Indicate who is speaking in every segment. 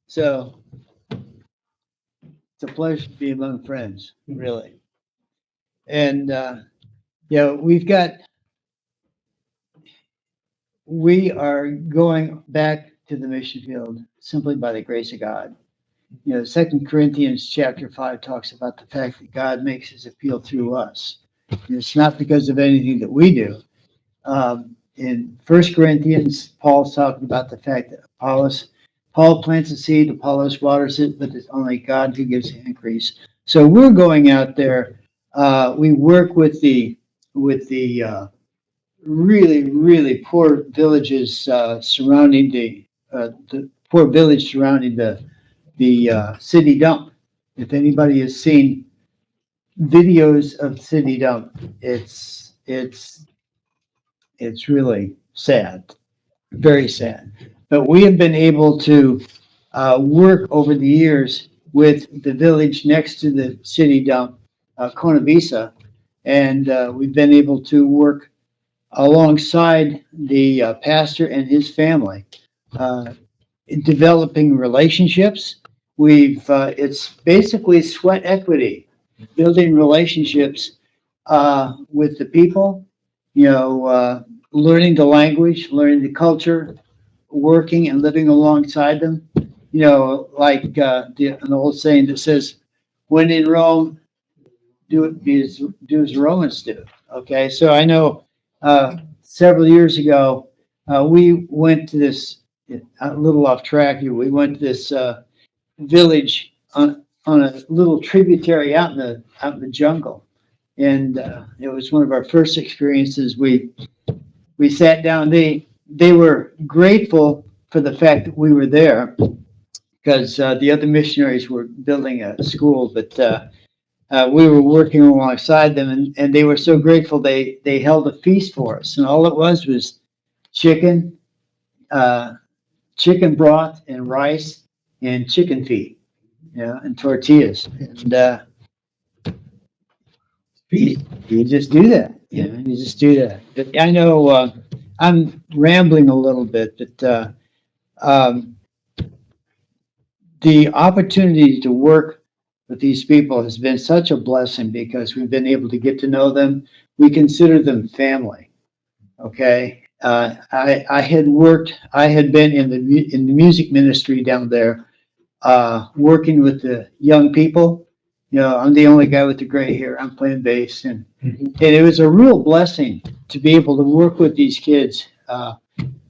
Speaker 1: So it's a pleasure to be among friends, really. And we are going back to the mission field simply by the grace of God. Second Corinthians chapter 5 talks about the fact that God makes his appeal through us. It's not because of anything that we do. In First Corinthians, Paul's talking about the fact that Paul plants a seed, Apollos waters it, but it's only God who gives the increase. So we're going out there. We work with the really, really poor villages surrounding the poor village surrounding the city dump. If anybody has seen videos of city dump, it's really sad, very sad. But we have been able to work over the years with the village next to the city dump, Conavisa, and we've been able to work alongside the pastor and his family, in developing relationships. It's basically sweat equity, building relationships with the people, learning the language, learning the culture, working and living alongside them. Like an old saying that says, "When in Rome, do as Romans do." Okay, so I know several years ago we went to this, a little off track here. We went to this village on a little tributary out in the jungle, and it was one of our first experiences. We sat down. They were grateful for the fact that we were there because the other missionaries were building a school, but we were working alongside them, and they were so grateful they held a feast for us, and all it was chicken, chicken broth and rice and chicken feet, and tortillas, and you just do that. You just do that. But I know I'm rambling a little bit, but the opportunity to work with these people has been such a blessing because we've been able to get to know them. We consider them family. Okay. I had been in the music ministry down there, working with the young people. I'm the only guy with the gray hair. I'm playing bass, and it was a real blessing to be able to work with these kids,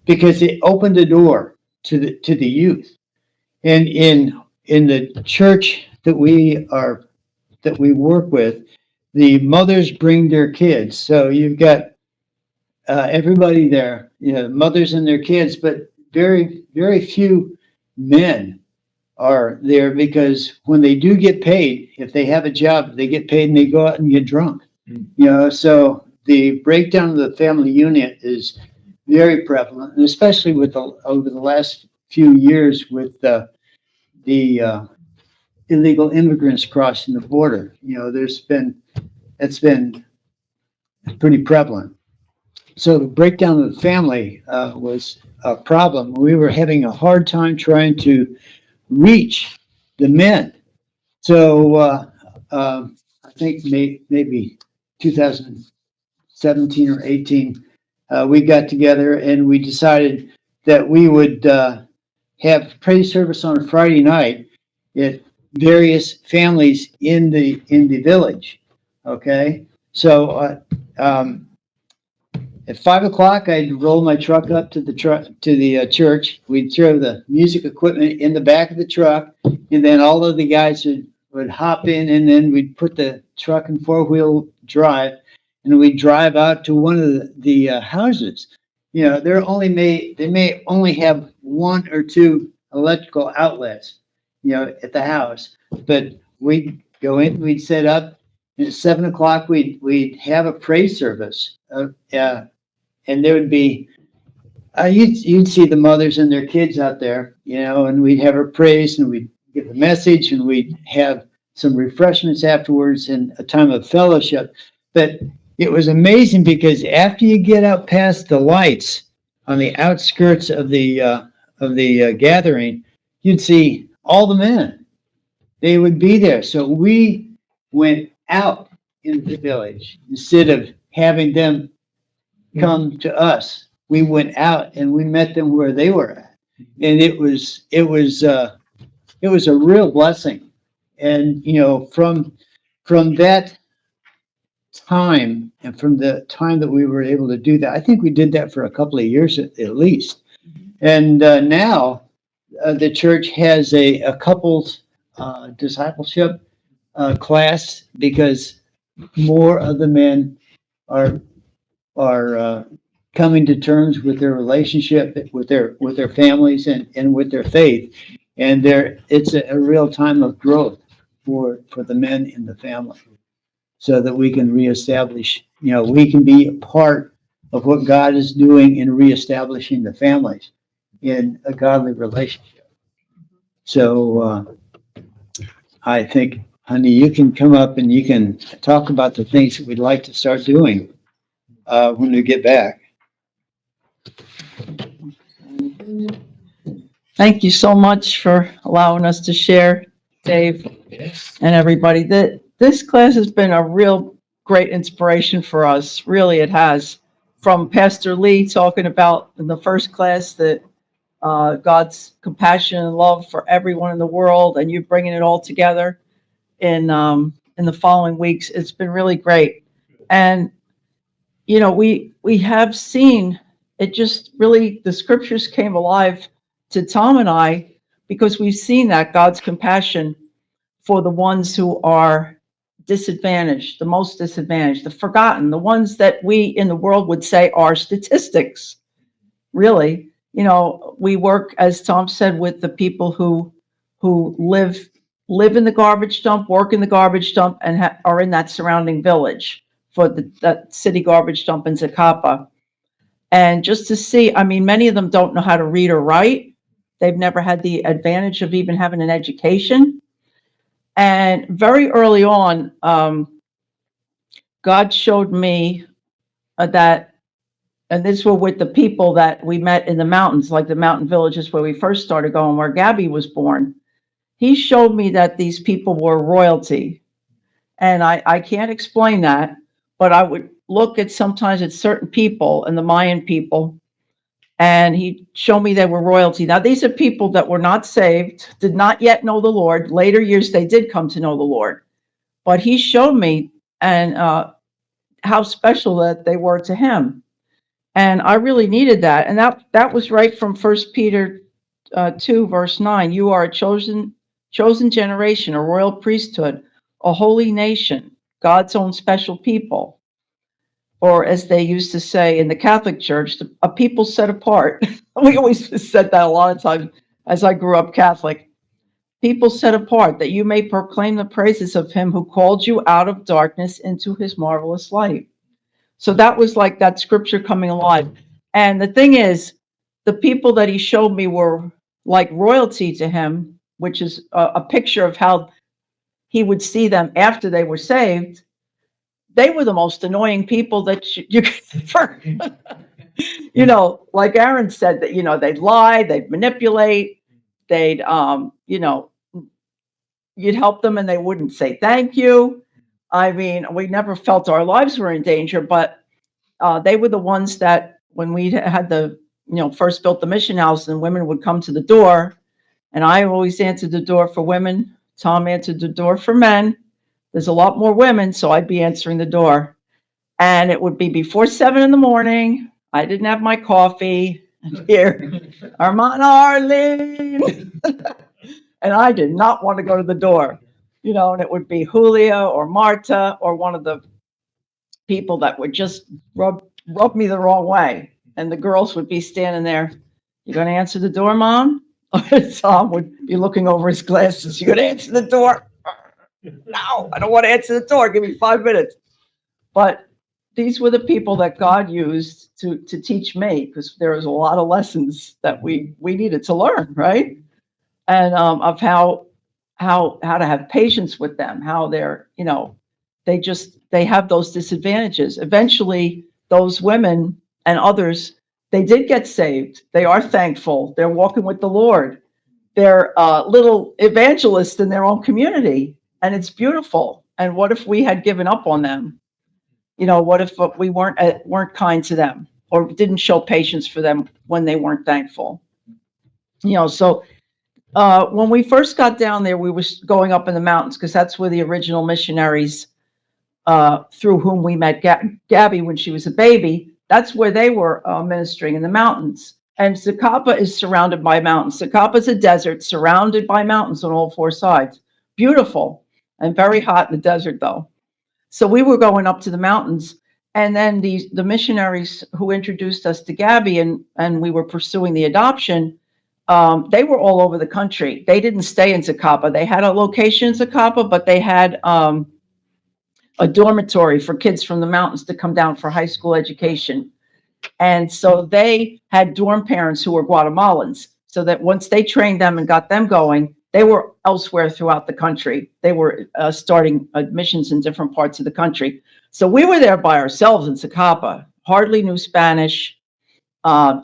Speaker 1: because it opened the door to the youth. And in the church that we work with, the mothers bring their kids. So you've got everybody there, mothers and their kids, but very, very few men are there because when they do get paid, if they have a job, they get paid and they go out and get drunk. So the breakdown of the family unit is very prevalent, and especially over the last few years with the illegal immigrants crossing the border. It's been pretty prevalent. So the breakdown of the family was a problem. We were having a hard time trying to reach the men. So I think maybe 2017 or 18, we got together and we decided that we would have praise service on a Friday night at various families in the village. Okay, so at 5 o'clock, I'd roll my truck up to the church. We'd throw the music equipment in the back of the truck, and then all of the guys would hop in, and then we'd put the truck in four-wheel drive, and we'd drive out to one of the houses. They may only have one or two electrical outlets, at the house, but we'd go in, we'd set up, and at 7 o'clock, we'd have a praise service. And there would be, you'd see the mothers and their kids out there, and we'd have her praise, and we'd give the message, and we'd have some refreshments afterwards and a time of fellowship. But it was amazing because after you get out past the lights on the outskirts of the gathering, you'd see all the men. They would be there. So we went out in the village instead of having them come to us. We went out and we met them where they were at, and it was a real blessing. And from that time and from the time that we were able to do that, I think we did that for a couple of years at least. And now the church has a couples discipleship class because more of the men are are coming to terms with their relationship with their families and with their faith, and it's a real time of growth for the men in the family, so that we can reestablish, we can be a part of what God is doing in reestablishing the families in a godly relationship. So I think, honey, you can come up and you can talk about the things that we'd like to start doing when we get back.
Speaker 2: Thank you so much for allowing us to share, Dave, and everybody. This class has been a real great inspiration for us. Really, it has. From Pastor Lee talking about in the first class that God's compassion and love for everyone in the world, and you bringing it all together in the following weeks. It's been really great. And we have seen it, just really the scriptures came alive to Tom and I, because we've seen that God's compassion for the ones who are disadvantaged, the most disadvantaged, the forgotten, the ones that we in the world would say are statistics. Really, we work, as Tom said, with the people who live in the garbage dump, work in the garbage dump, and are in that surrounding village for that city garbage dump in Zacapa. And just to see, I mean, many of them don't know how to read or write. They've never had the advantage of even having an education. And very early on, God showed me that, and this were with the people that we met in the mountains, like the mountain villages where we first started going, where Gabby was born. He showed me that these people were royalty. And I can't explain that, but I would look at sometimes at certain people and the Mayan people, and he showed me they were royalty. Now, these are people that were not saved, did not yet know the Lord. Later years, they did come to know the Lord. But he showed me and how special that they were to him. And I really needed that. And that was right from 1 Peter 2, verse 9. You are a chosen generation, a royal priesthood, a holy nation, God's own special people. Or as they used to say in the Catholic Church, a people set apart. We always said that a lot of times as I grew up Catholic. People set apart, that you may proclaim the praises of him who called you out of darkness into his marvelous light. So that was like that scripture coming alive. And the thing is, the people that he showed me were like royalty to him, which is a picture of how he would see them after they were saved. They were the most annoying people that you could ever, like Aaron said, that, they'd lie, they'd manipulate, they'd, you'd help them and they wouldn't say thank you. I mean, we never felt our lives were in danger, but they were the ones that when we had first built the mission house and women would come to the door, and I always answered the door for women. Tom answered the door for men. There's a lot more women, so I'd be answering the door. And it would be before 7 a.m. I didn't have my coffee. Here, Armand, Arlene. And I did not want to go to the door, and it would be Julia or Marta or one of the people that would just rub me the wrong way. And the girls would be standing there. You going to answer the door, Mom? Tom would be looking over his glasses. You going to answer the door? No, I don't want to answer the door. Give me 5 minutes. But these were the people that God used to teach me, because there was a lot of lessons that we needed to learn, right? And of how to have patience with them, how they're, they have those disadvantages. Eventually, those women and others, they did get saved. They are thankful. They're walking with the Lord. little evangelists in their own community, and it's beautiful. And what if we had given up on them? What if we weren't kind to them or didn't show patience for them when they weren't thankful? So when we first got down there, we were going up in the mountains because that's where the original missionaries, through whom we met Gabby when she was a baby, that's where they were ministering in the mountains. And Zacapa is surrounded by mountains. Zacapa is a desert surrounded by mountains on all four sides. Beautiful and very hot in the desert, though. So we were going up to the mountains, and then the missionaries who introduced us to Gabby and we were pursuing the adoption, they were all over the country. They didn't stay in Zacapa. They had a location in Zacapa, but they had a dormitory for kids from the mountains to come down for high school education. And so they had dorm parents who were Guatemalans, so that once they trained them and got them going, they were elsewhere throughout the country. They were starting missions in different parts of the country. So we were there by ourselves in Zacapa, hardly knew Spanish,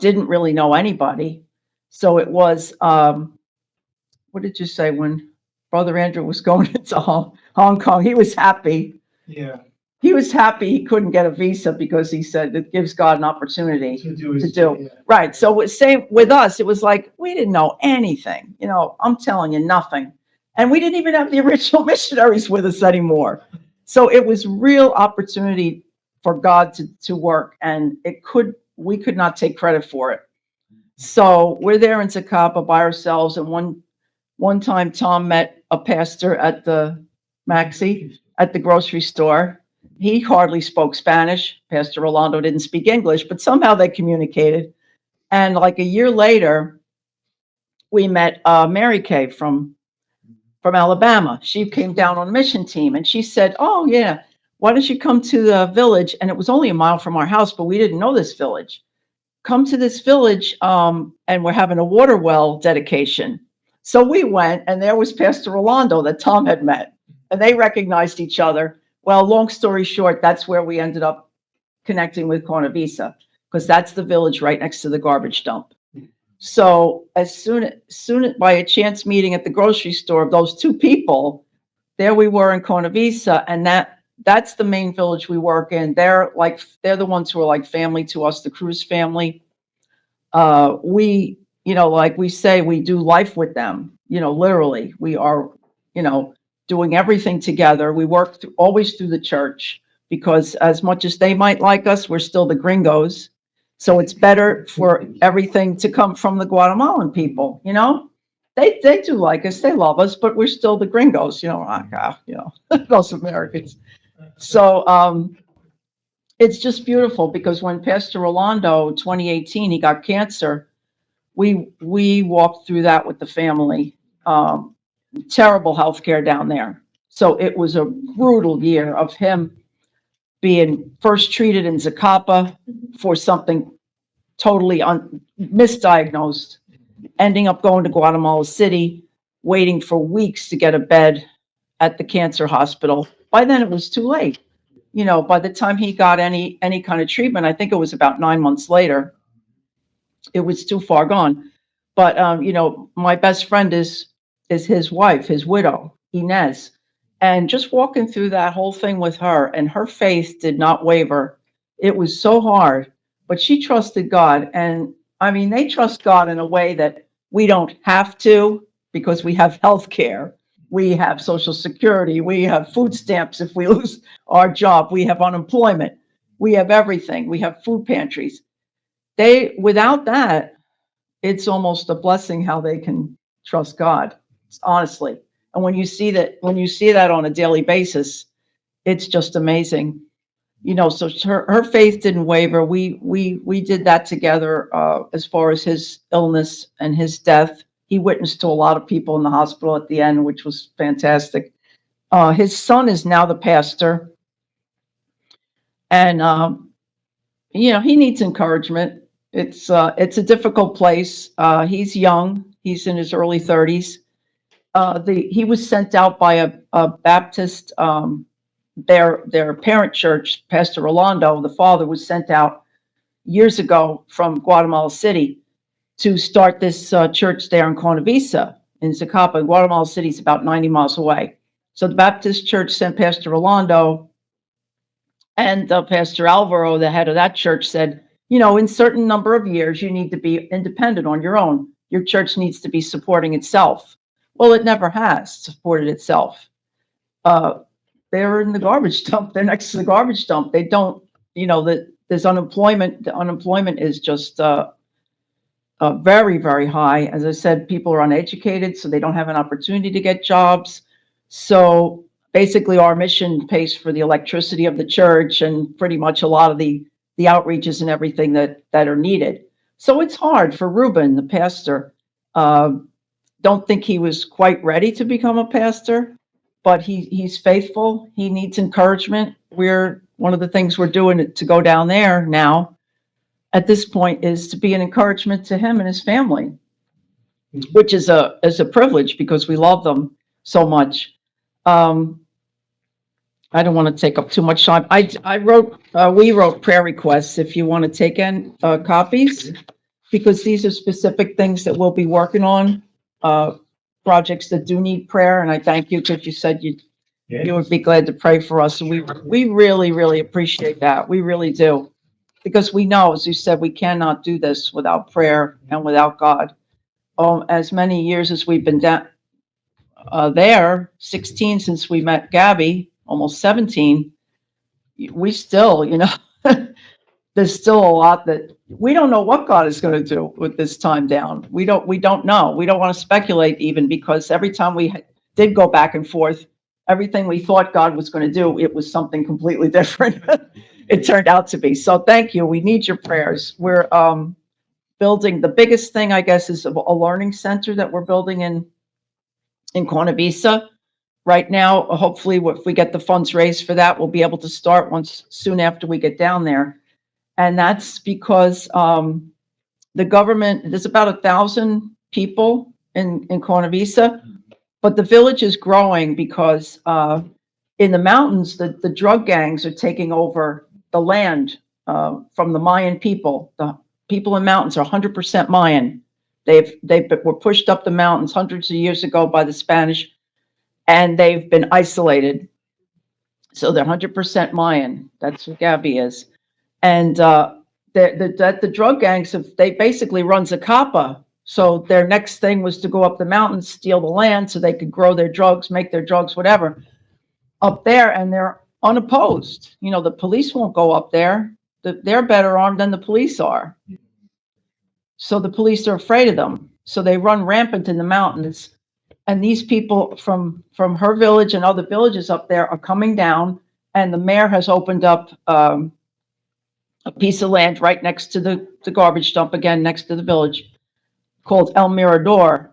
Speaker 2: didn't really know anybody. So it was, what did you say when Brother Andrew was going into Hong Kong? He was happy.
Speaker 3: Yeah.
Speaker 2: He was happy he couldn't get a visa because he said it gives God an opportunity
Speaker 3: To do.
Speaker 2: yeah. Right. So same with us. It was like we didn't know anything. I'm telling you, nothing. And we didn't even have the original missionaries with us anymore. So it was real opportunity for God to work, and we could not take credit for it. So we're there in Zacapa by ourselves, and one time Tom met a pastor at the Maxi at the grocery store. He hardly spoke Spanish. Pastor Rolando didn't speak English, but somehow they communicated. And like a year later, we met Mary Kay from Alabama. She came down on a mission team, and she said, "Oh yeah, why don't you come to the village?" And it was only a mile from our house, but we didn't know this village. Come to this village, and we're having a water well dedication. So we went, and there was Pastor Rolando that Tom had met, and they recognized each other. Well, long story short, that's where we ended up connecting with Cornavisa, because that's the village right next to the garbage dump. So as soon as by a chance meeting at the grocery store of those two people, there we were in Cornavisa, and that's the main village we work in. They're the ones who are like family to us, the Cruz family. We, like we say, we do life with them. Literally, we are, doing everything together. We work always through the church, because as much as they might like us, we're still the gringos. So it's better for everything to come from the Guatemalan people. They do like us, they love us, but we're still the gringos. Those Americans. So it's just beautiful, because when Pastor Rolando, 2018, he got cancer, we walked through that with the family. Terrible healthcare down there. So it was a brutal year of him being first treated in Zacapa for something totally misdiagnosed, ending up going to Guatemala City, waiting for weeks to get a bed at the cancer hospital. By then it was too late. By the time he got any kind of treatment, I think it was about 9 months later, it was too far gone. But my best friend is his wife, his widow, Inez. And just walking through that whole thing with her, and her faith did not waver. It was so hard, but she trusted God. And I mean, they trust God in a way that we don't have to, because we have health care, we have Social Security, we have food stamps if we lose our job, we have unemployment, we have everything, we have food pantries. Without that, it's almost a blessing how they can trust God, honestly. And when you see that on a daily basis, it's just amazing. So her faith didn't waver. We did that together, as far as his illness and his death. He witnessed to a lot of people in the hospital at the end, which was fantastic. His son is now the pastor, and he needs encouragement. It's a difficult place. He's young. He's in his early 30s. He was sent out by a Baptist, their parent church, Pastor Rolando, the father, was sent out years ago from Guatemala City to start this church there in Cornavisa. in Zacapa. Guatemala City is about 90 miles away. So the Baptist church sent Pastor Rolando, and Pastor Alvaro, the head of that church, said, in certain number of years, you need to be independent on your own. Your church needs to be supporting itself. Well, it never has supported itself. They're in the garbage dump. They're next to the garbage dump. They don't, that there's unemployment. The unemployment is just very, very high. As I said, people are uneducated, so they don't have an opportunity to get jobs. So basically, our mission pays for the electricity of the church and pretty much a lot of the outreaches and everything that are needed. So it's hard for Ruben, the pastor. Don't think he was quite ready to become a pastor, but he's faithful. He needs encouragement. One of the things we're doing to go down there now at this point is to be an encouragement to him and his family, which is a privilege because we love them so much. I don't want to take up too much time. We wrote prayer requests if you want to take in copies, because these are specific things that we'll be working on, projects that do need prayer. And I thank you because you said you would be glad to pray for us. And we really, really appreciate that. We really do. Because we know, as you said, we cannot do this without prayer and without God. As many years as we've been down there, 16 since we met Gabby, almost 17, we still, there's still a lot that we don't know what God is going to do with this time down. We don't know. We don't want to speculate even, because every time we did go back and forth, everything we thought God was going to do, it was something completely different. It turned out to be. So thank you. We need your prayers. We're building, the biggest thing, I guess, is a learning center that we're building in Cuanavisa right now. Hopefully, if we get the funds raised for that, we'll be able to start soon after we get down there. And that's because the government, there's about 1,000 people in Cuanavisa, but the village is growing because in the mountains, the drug gangs are taking over the land from the Mayan people. The people in mountains are 100% Mayan. They were pushed up the mountains hundreds of years ago by the Spanish, and they've been isolated. So they're 100% Mayan. That's what Gabby is. And the drug gangs they basically run Zacapa. So their next thing was to go up the mountains, steal the land so they could grow their drugs, make their drugs, whatever, up there. And they're unopposed. The police won't go up there. They're better armed than the police are. So the police are afraid of them. So they run rampant in the mountains. And these people from her village and other villages up there are coming down. And the mayor has opened up a piece of land right next to the garbage dump, again, next to the village, called El Mirador.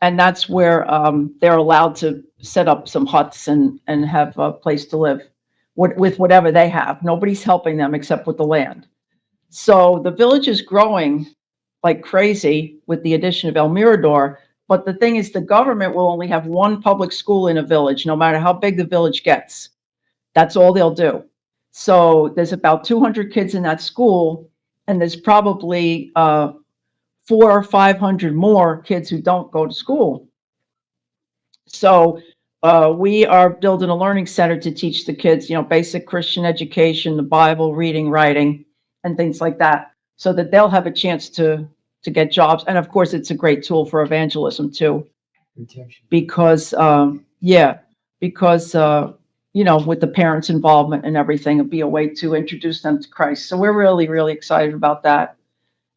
Speaker 2: And that's where they're allowed to set up some huts and have a place to live with whatever they have. Nobody's helping them except with the land. So the village is growing like crazy with the addition of El Mirador. But the thing is, the government will only have one public school in a village, no matter how big the village gets. That's all they'll do. So there's about 200 kids in that school, and there's probably 400 or 500 more kids who don't go to school. So we are building a learning center to teach the kids, basic Christian education, the Bible, reading, writing, and things like that, so that they'll have a chance to get jobs. And of course, it's a great tool for evangelism too, because with the parents' involvement and everything, it'd be a way to introduce them to Christ. So we're really, really excited about that.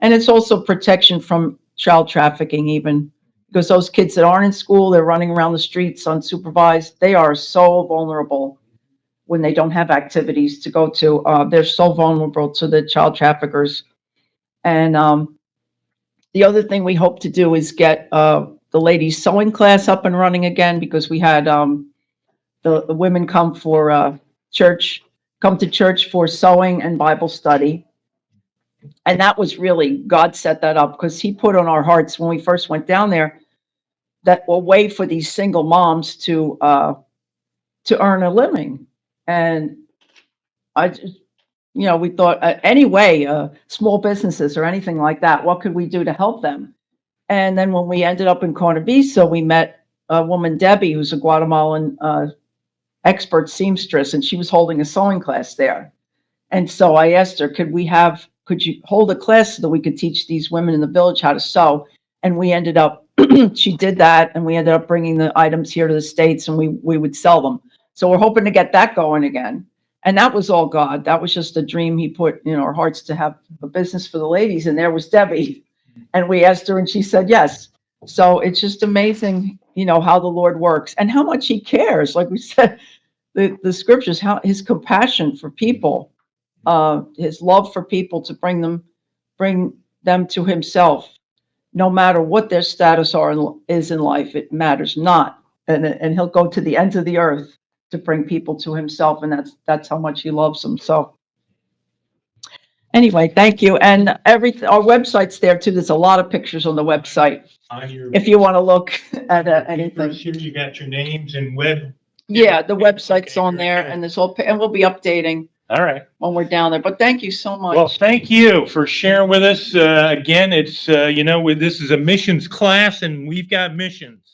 Speaker 2: And it's also protection from child trafficking, even because those kids that aren't in school, they're running around the streets unsupervised. They are so vulnerable when they don't have activities to go to. They're so vulnerable to the child traffickers. And the other thing we hope to do is get the ladies' sewing class up and running again, because we had the women come to church for sewing and Bible study. And that was really, God set that up, because he put on our hearts when we first went down there that a way for these single moms to earn a living. And I just, we thought, anyway, small businesses or anything like that, what could we do to help them? And then when we ended up in Cornavisa, we met a woman, Debbie, who's a Guatemalan expert seamstress, and she was holding a sewing class there. And so I asked her, could you hold a class so that we could teach these women in the village how to sew? And we ended up, she did that, and we ended up bringing the items here to the States, and we would sell them. So we're hoping to get that going again. And that was all God. That was just a dream he put in our hearts to have a business for the ladies. And there was Debbie. And we asked her and she said yes. So it's just amazing, how the Lord works and how much he cares. Like we said, the scriptures, how his compassion for people, his love for people to bring them to himself, no matter what their status is in life, it matters not. And he'll go to the ends of the earth to bring people to himself. And that's how much he loves them. So anyway, thank you. And our website's there too. There's a lot of pictures on the website. If you want to look at anything.
Speaker 3: Here you got your names and web.
Speaker 2: Yeah, the website's on there and and we'll be updating
Speaker 3: All right.
Speaker 2: when we're down there. But thank you so much.
Speaker 3: Well, thank you for sharing with us. Again, it's, this is a missions class and we've got missions.